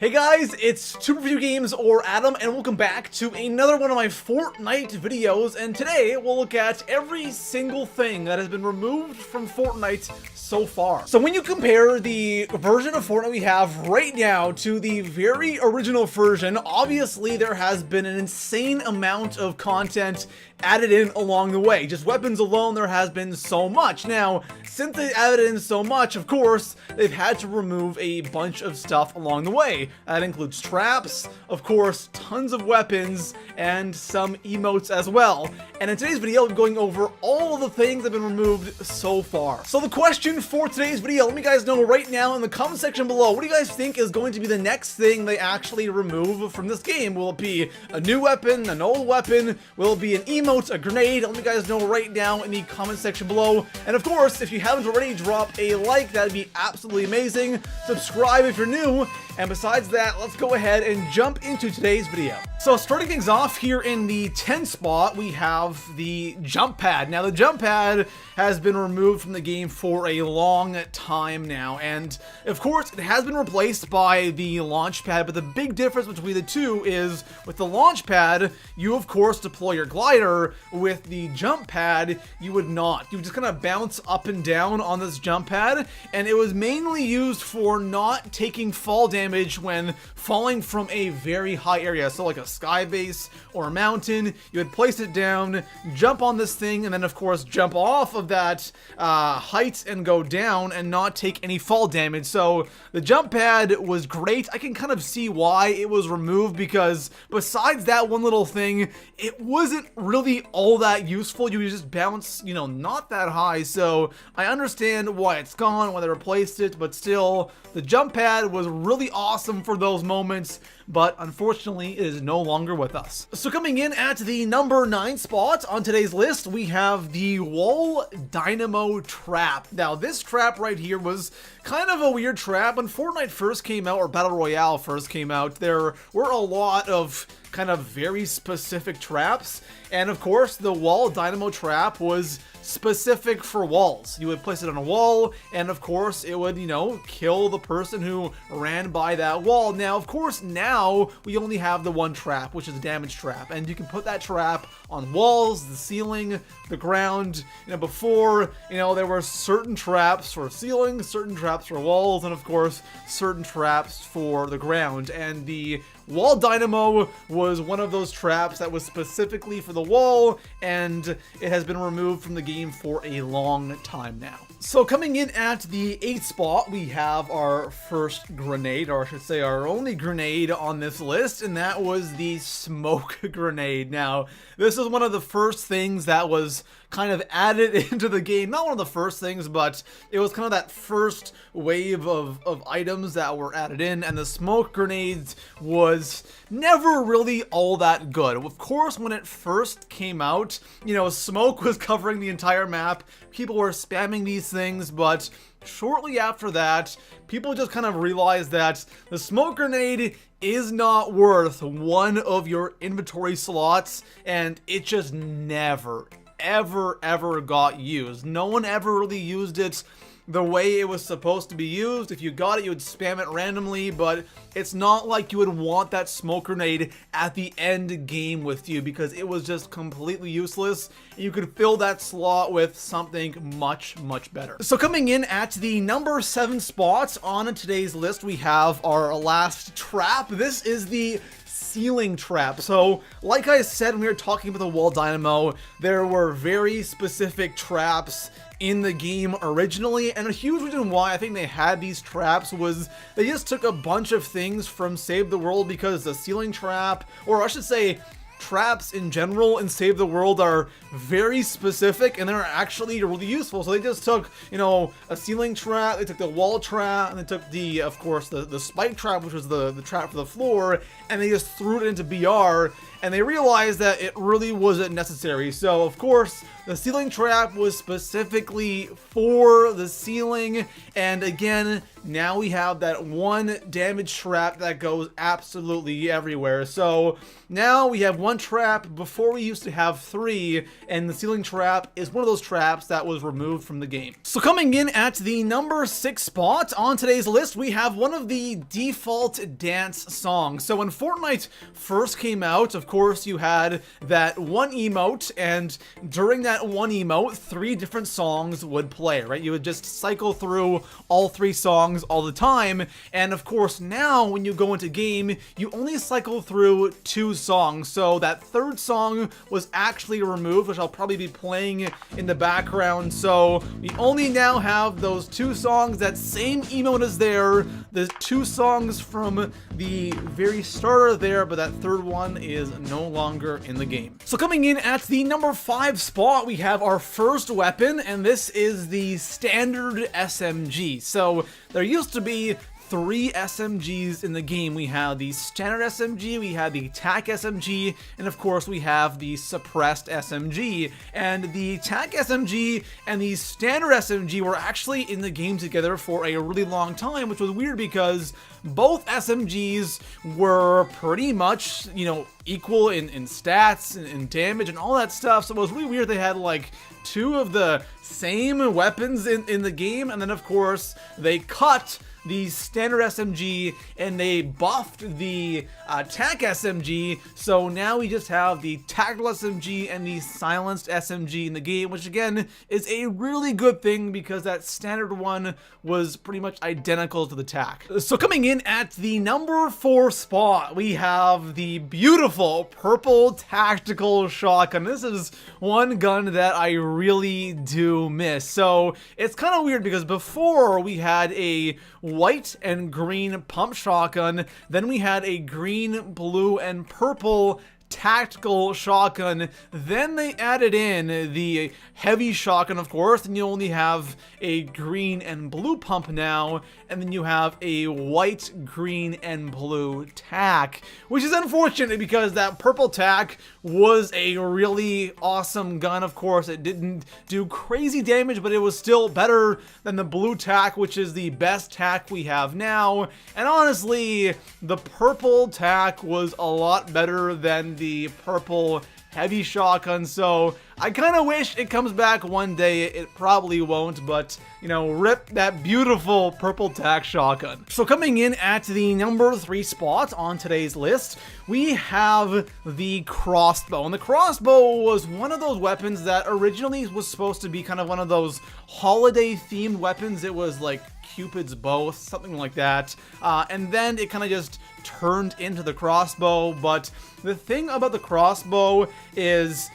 Hey guys, it's Super Video Games or Adam, and welcome back to another one of my Fortnite videos. And today we'll look at every single thing that has been removed from Fortnite so far. So when you compare the version of Fortnite we have right now to the very original version, obviously there has been an insane amount of content added in along the way. Just weapons alone, there has been so much. Now, since they added in so much, of course, they've had to remove a bunch of stuff along the way. That includes traps, of course, tons of weapons, and some emotes as well. And in today's video, I'm going over all of the things that have been removed so far. So the question for today's video, let me guys know right now in the comment section below, what do you guys think is going to be the next thing they actually remove from this game? Will it be a new weapon, an old weapon? Will it be an emote, a grenade? Let me guys know right now in the comment section below. And of course, if you haven't already, drop a like. That'd be absolutely amazing. Subscribe if you're new. And besides that, let's go ahead and jump into today's video. So starting things off here in the 10 spot, we have the jump pad. Now the jump pad has been removed from the game for a long time now. And of course, it has been replaced by the launch pad. But the big difference between the two is with the launch pad, you of course deploy your glider. With the jump pad, you would not. You would just kind of bounce up and down on this jump pad. And it was mainly used for not taking fall damage when falling from a very high area. So like a sky base or a mountain, you would place it down, jump on this thing, and then of course jump off of that height and go down and not take any fall damage. So the jump pad was great. I can kind of see why it was removed, because besides that one little thing, it wasn't really all that useful. You would just bounce, you know, not that high. So I understand why it's gone, why they replaced it, but still, the jump pad was really awesome for those moments, but unfortunately it is no longer with us. So coming in at the number 9 spot on today's list, we have the wall dynamo trap. Now this trap right here was kind of a weird trap. When Fortnite first came out, or Battle Royale first came out, there were a lot of kind of very specific traps, and of course the wall dynamo trap was specific for walls. You would place it on a wall, and of course it would, you know, kill the person who ran by that wall. Now of course now we only have the one trap, which is a damage trap, and you can put that trap on walls, the ceiling, the ground. You know, before, you know, there were certain traps for ceilings, certain traps for walls, and of course certain traps for the ground. And the wall dynamo was one of those traps that was specifically for the wall, and it has been removed from the game for a long time now. So coming in at the 8th spot, we have our first grenade, or I should say our only grenade on this list, and that was the smoke grenade. Now, this is one of the first things that was kind of added into the game. Not one of the first things, but it was kind of that first wave of items that were added in, and the smoke grenades was never really all that good. Of course, when it first came out, you know, smoke was covering the entire map. People were spamming these things, but shortly after that, people just kind of realized that the smoke grenade is not worth one of your inventory slots, and it just never, ever got used. No one ever really used it the way it was supposed to be used. If you got it, you would spam it randomly, but it's not like you would want that smoke grenade at the end game with you, because it was just completely useless. You could fill that slot with something much better. So coming in at the number 7 spot on today's list, we have our last trap. This is the ceiling trap. So like I said when we were talking about the wall dynamo, there were very specific traps in the game originally, and a huge reason why I think they had these traps was they just took a bunch of things from Save the World, because the ceiling trap, or I should say traps in general in Save the World, are very specific and they're actually really useful. So they just took, you know, a ceiling trap, they took the wall trap, and they took the, of course, the spike trap, which was the trap for the floor, and they just threw it into BR, and they realized that it really wasn't necessary. So, of course, the ceiling trap was specifically for the ceiling, and again, now we have that one damage trap that goes absolutely everywhere. So now we have one trap. Before we used to have 3, and the ceiling trap is one of those traps that was removed from the game. So coming in at the number 6 spot on today's list, we have one of the default dance songs. So when Fortnite first came out, of course, you had that one emote, and during that one emote, 3 different songs would play, right? You would just cycle through all 3 songs all the time, and of course now when you go into game, you only cycle through 2 songs. So that 3rd song was actually removed, which I'll probably be playing in the background. So we only now have those 2 songs. That same emote is there, the 2 songs from the very start are there, but that 3rd one is no longer in the game. So coming in at the number 5 spot, we have our first weapon, and this is the standard SMG. So there used to be 3 SMGs in the game. We have the standard SMG, we have the attack SMG, and of course we have the suppressed SMG. And the attack SMG and the standard SMG were actually in the game together for a really long time, which was weird because both SMGs were pretty much, you know, equal in stats and damage and all that stuff. So it was really weird they had like 2 of the same weapons in the game, and then of course they cut the standard SMG and they buffed the attack SMG, so now we just have the tactical SMG and the silenced SMG in the game, which again is a really good thing because that standard one was pretty much identical to the tac. So coming in at the number 4 spot, we have the beautiful purple tactical shotgun. This is one gun that I really do miss. So it's kind of weird because before we had a white and green pump shotgun, then we had a green, blue, and purple tactical shotgun, then they added in the heavy shotgun, of course, and you only have a green and blue pump now, and then you have a white, green, and blue tac, which is unfortunate because that purple tac was a really awesome gun. Of course, it didn't do crazy damage, but it was still better than the blue tac, which is the best tac we have now. And honestly, the purple tac was a lot better than the purple heavy shotgun, so I kind of wish it comes back one day. It probably won't, but, you know, rip that beautiful purple tac shotgun. So coming in at the number 3 spot on today's list, we have the crossbow. And the crossbow was one of those weapons that originally was supposed to be kind of one of those holiday-themed weapons. It was like Cupid's bow, something like that. And then it kind of just turned into the crossbow. But the thing about the crossbow is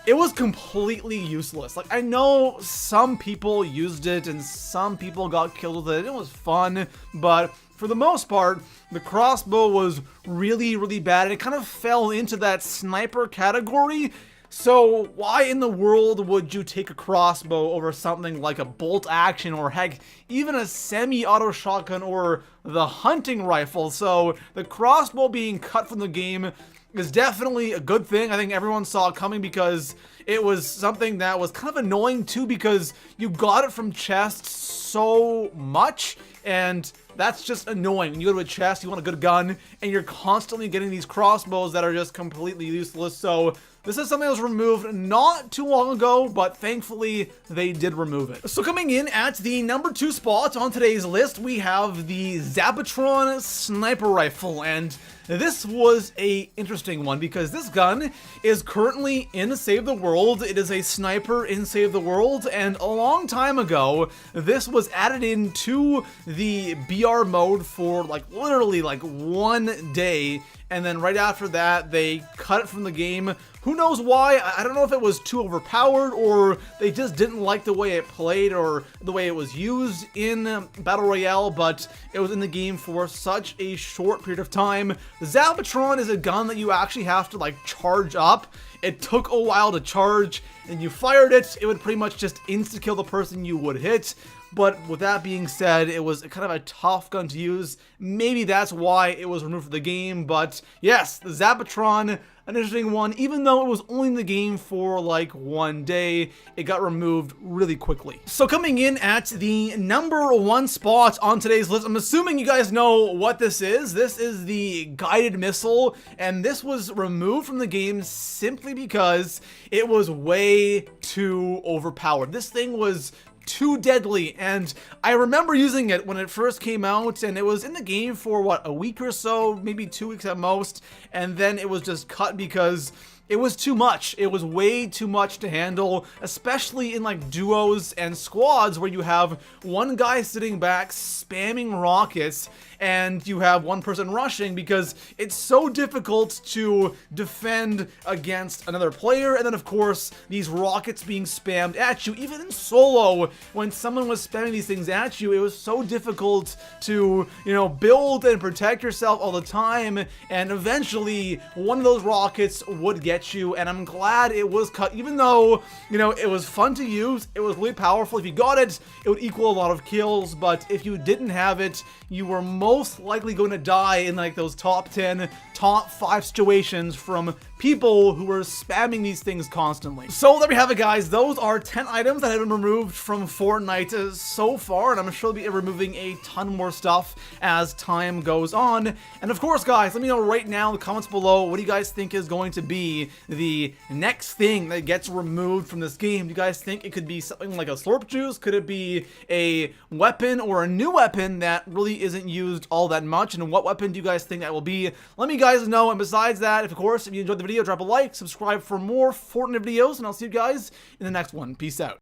it was completely useless. Like, I know some people used it and some people got killed with it. It was fun, but for the most part, the crossbow was really, really bad. It kind of fell into that sniper category. So why in the world would you take a crossbow over something like a bolt action or heck, even a semi-auto shotgun or the hunting rifle? So the crossbow being cut from the game is definitely a good thing. I think everyone saw it coming because it was something that was kind of annoying too, because you got it from chests so much, and that's just annoying. When you go to a chest, you want a good gun, and you're constantly getting these crossbows that are just completely useless. So this is something that was removed not too long ago, but thankfully they did remove it. So coming in at the number 2 spot on today's list, we have the Zapatron sniper rifle, and this was a interesting one because this gun is currently in Save the World. It is a sniper in Save the World, and a long time ago, this was added into the BR mode for like literally like 1 day, and then right after that, they cut it from the game. Who knows why? I don't know if it was too overpowered or they just didn't like the way it played or the way it was used in Battle Royale, but it was in the game for such a short period of time. The Zapatron is a gun that you actually have to like charge up. It took a while to charge, and you fired it, it would pretty much just insta-kill the person you would hit. But with that being said, it was kind of a tough gun to use. Maybe that's why it was removed from the game. But yes, the Zapatron, an interesting one. Even though it was only in the game for like 1 day, it got removed really quickly. So coming in at the #1 spot on today's list, I'm assuming you guys know what this is. This is the guided missile, and this was removed from the game simply because it was way too overpowered. This thing was too deadly, and I remember using it when it first came out, and it was in the game for what, a week or so, maybe 2 weeks at most, and then it was just cut because it was too much. It was way too much to handle, especially in like duos and squads where you have one guy sitting back spamming rockets and you have one person rushing, because it's so difficult to defend against another player. And then of course these rockets being spammed at you, even in solo, when someone was spamming these things at you, it was so difficult to, you know, build and protect yourself all the time, and eventually one of those rockets would get you. And I'm glad it was cut, even though, you know, it was fun to use, it was really powerful. If you got it, it would equal a lot of kills, but if you didn't have it, you were most likely going to die in like those top 10, top 5 situations from people who were spamming these things constantly. So there we have it, guys. Those are 10 items that have been removed from Fortnite so far, and I'm sure they'll be removing a ton more stuff as time goes on. And of course, guys, let me know right now in the comments below, what do you guys think is going to be the next thing that gets removed from this game? Do you guys think it could be something like a slurp juice? Could it be a weapon or a new weapon that really isn't used all that much? And what weapon do you guys think that will be? Let me guys know. And besides that, of course, if you enjoyed the video, drop a like, subscribe for more Fortnite videos, and I'll see you guys in the next one. Peace out.